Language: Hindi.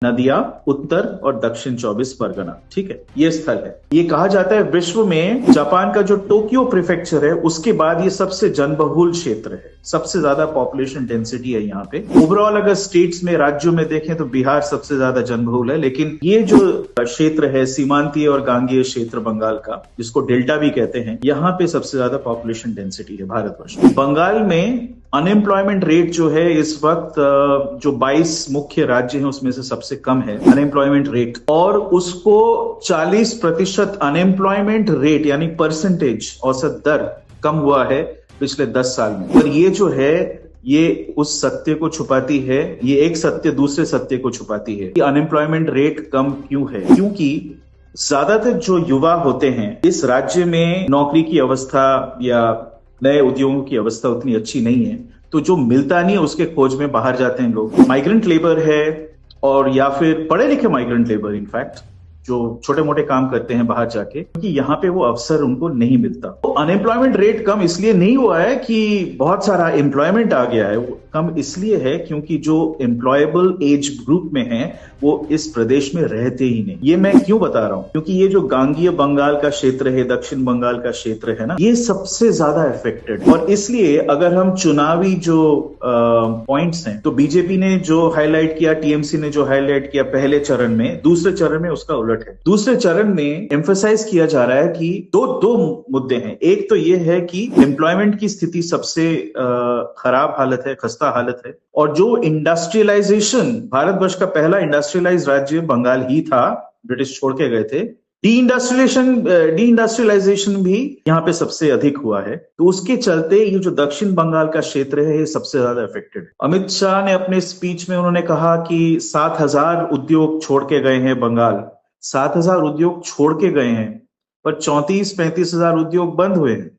नदियां उत्तर और दक्षिण 24 परगना। ठीक है, ये स्थल है। ये कहा जाता है विश्व में जापान का जो टोक्यो प्रीफेक्चर है उसके बाद ये सबसे जनबहुल क्षेत्र है, सबसे ज्यादा पॉपुलेशन डेंसिटी है यहाँ पे। ओवरऑल अगर स्टेट्स में, राज्यों में देखें तो बिहार सबसे ज्यादा जनबहुल है, लेकिन ये जो क्षेत्र है सीमांतीय और गांगेय क्षेत्र बंगाल का, जिसको डेल्टा भी कहते हैं, यहाँ पे सबसे ज्यादा पॉपुलेशन डेंसिटी है भारतवर्ष में। बंगाल में अनएम्प्लॉयमेंट रेट जो है इस वक्त जो 22 मुख्य राज्य हैं उसमें से सबसे कम है अनएम्प्लॉयमेंट रेट, और उसको 40% अनएम्प्लॉयमेंट रेट यानी परसेंटेज औसत दर कम हुआ है पिछले 10 साल में। पर ये जो है ये उस सत्य को छुपाती है, ये एक सत्य दूसरे सत्य को छुपाती है कि अनएम्प्लॉयमेंट रेट कम क्यों है। क्योंकि ज्यादातर जो युवा होते हैं इस राज्य में नौकरी की अवस्था या नए उद्योगों की अवस्था उतनी अच्छी नहीं है, तो जो मिलता नहीं है उसके खोज में बाहर जाते हैं लोग। माइग्रेंट लेबर है और या फिर पढ़े लिखे माइग्रेंट लेबर, इनफैक्ट जो छोटे मोटे काम करते हैं बाहर जाके, क्योंकि यहाँ पे वो अवसर उनको नहीं मिलता। तो अनएम्प्लॉयमेंट रेट कम इसलिए नहीं हुआ है कि बहुत सारा एम्प्लॉयमेंट आ गया है, वो कम इसलिए है क्योंकि जो एम्प्लॉयबल एज ग्रुप में है वो इस प्रदेश में रहते ही नहीं। ये मैं क्यों बता रहा हूं, क्योंकि ये जो गांगेय बंगाल का क्षेत्र है, दक्षिण बंगाल का क्षेत्र है ना, ये सबसे ज्यादा अफेक्टेड। और इसलिए अगर हम चुनावी जो पॉइंट्स हैं, तो बीजेपी ने जो हाईलाइट किया, टीएमसी ने जो हाईलाइट किया पहले चरण में, दूसरे चरण में उसका उलट है। दूसरे चरण में एम्फेसाइज किया जा रहा है कि दो मुद्दे हैं। एक तो ये है कि एम्प्लॉयमेंट की स्थिति सबसे खराब हालत है, खस्ता हालत है, और जो इंडस्ट्रियलाइजेशन, भारतवर्ष का पहला इंडस्ट्रियलाइज राज्य बंगाल ही था, ब्रिटिश छोड़ के गए थे। डी इंडस्ट्रियलाइजेशन भी यहाँ पे सबसे अधिक हुआ है, तो उसके चलते ये जो दक्षिण बंगाल का क्षेत्र है ये सबसे ज्यादा अफेक्टेड है। अमित शाह ने अपने स्पीच में उन्होंने कहा कि 7,000 उद्योग छोड़ के गए हैं बंगाल। 7,000 उद्योग छोड़ के गए हैं, पर 34-35 हजार उद्योग बंद हुए हैं।